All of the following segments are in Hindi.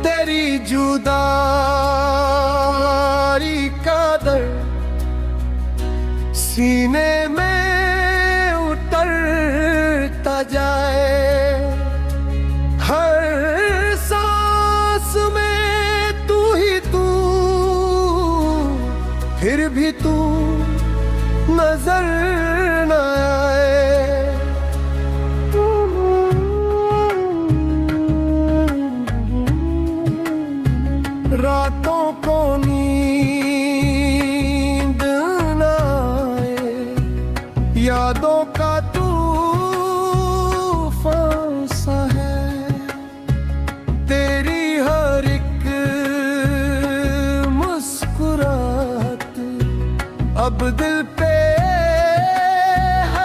तेरी जुदाई का दर्द सीने में उतरता जाए, हर सांस में तू ही तू, फिर भी तू नजर न आए। रातों को नींद न आए, यादों का तूफान सा है, तेरी हर एक मुस्कुराहट अब दिल पे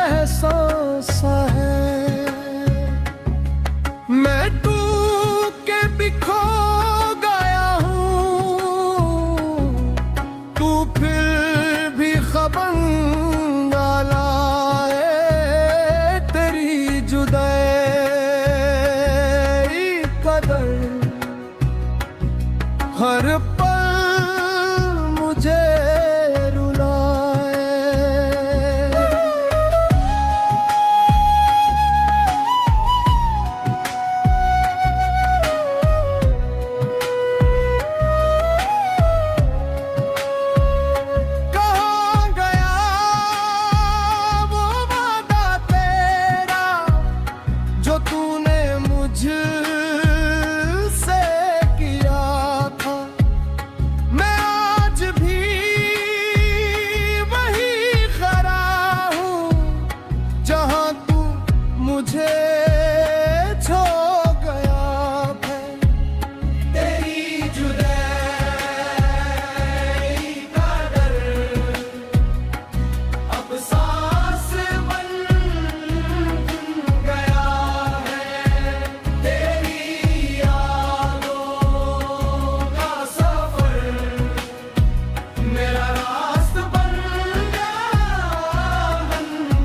एहसास सा है। मैं टूट के बिखो हर पल मुझे रुलाए। कहाँ गया वो वादा तेरा जो तूने मुझसे किया था। मैं आज भी वही खड़ा हूँ जहाँ तू मुझे छोड़ गया है। तेरी जुदाई का दर्द अब सांस बन गया है, तेरी यादों का सफर मेरा रास्ता बन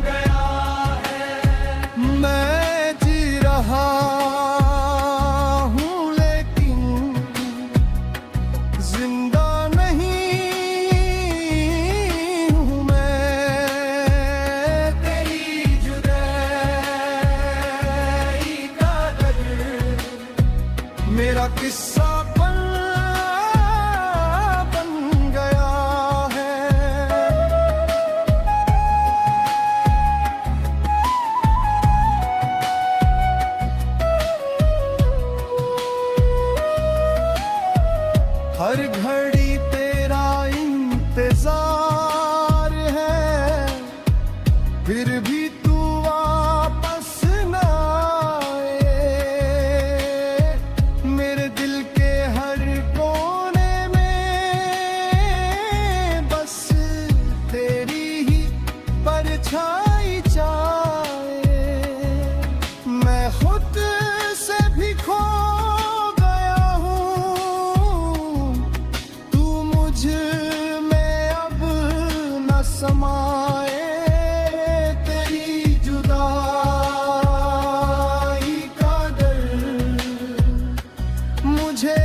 गया है। मैं जी रहा हूँ लेकिन जिंदा नहीं हूँ मैं। तेरी जुदाई का दर्द मेरा किस्सा बन गया है। हर घड़ी तेरा इंतजार है, फिर भी तू वापस न आए। मेरे दिल के हर कोने में बस तेरी ही परछाई चाहे। मैं खुद से भी खो गया हूँ, तू मुझ में अब न समाए। तेरी जुदाई का दर्द मुझे